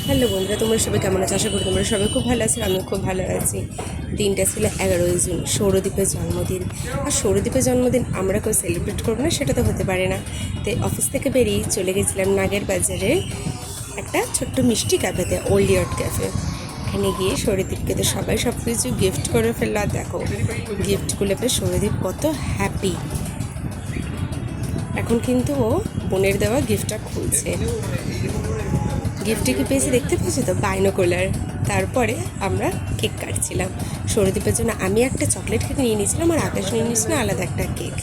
Hello বন্ধুরা, তোমরা সবাই কেমন আছো? আশা করি তোমরা সবাই খুব ভালো আছো। আমিও খুব ভালো আছি। দিনটা ছিল 11ই জুন, সৌরদীপের জন্মদিন। আর সৌরদীপের জন্মদিন আমরা কেউ সেলিব্রেট করবো না, সেটা তো হতে পারে না। তাই অফিস থেকে বেরিয়ে চলে গেছিলাম নাগের বাজারে একটা ছোট্ট মিষ্টি ক্যাফেতে, ওল্ড ইয়র্ক ক্যাফে। এখানে গিয়ে সৌরদীপকে তো সবাই সব কিছু গিফট করে ফেললো। আর দেখো গিফটগুলো পেয়ে সৌরদীপ কত হ্যাপি। এখন কিন্তু ও বোনের দেওয়া গিফটটা খুলছে। গিফটে কি পেয়েছি দেখতে পেয়েছি তো, বাইনোকুলার। তারপরে আমরা কেক কাটছিলাম সৌরদীপের জন্য। আমি একটা চকলেট কেক নিয়ে নিয়েছিলাম আর আকাশ নিয়ে নিয়েছিল আলাদা একটা কেক।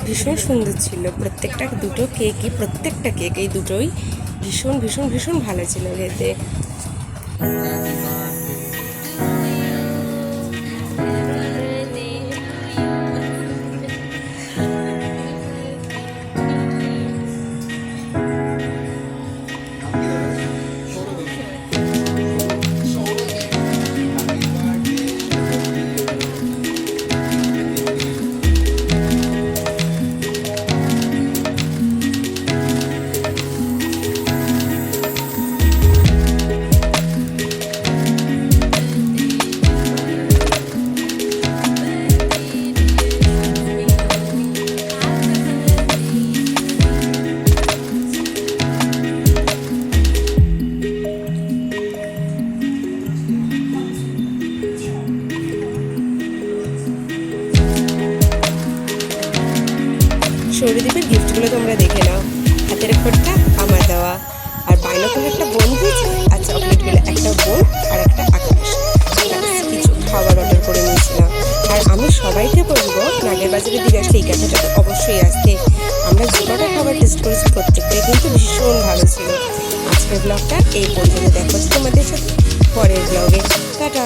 ভীষণ সুন্দর ছিল প্রত্যেকটা, দুটো কেকই, প্রত্যেকটা কেক এই দুটোই ভীষণ ভীষণ ভীষণ ভালো ছিল খেতে। সৌরদীপের গিফটগুলো তোমরা দেখে নাও। হাতের খড়টা আমার দেওয়া, আর বাইনোকুলারটা বোন দিয়েছে, আর চকলেটগুলো একটা বোন আর একটা আকাশ। কিছু খাবার অর্ডার করে নিয়েছিলাম। আর আমি সবাইকে বলবো নাগের বাজারে দিকে আসলে এই ক্যাফেটাতে অবশ্যই আসতে। আমরা যে কটা খাবার টেস্ট করেছি প্রত্যেকটাই কিন্তু ভীষণ ভালো ছিল। আজকের ব্লগটা এই পর্যন্ত। দেখা হচ্ছে তোমাদের সাথে পরের ব্লগে। টাটা।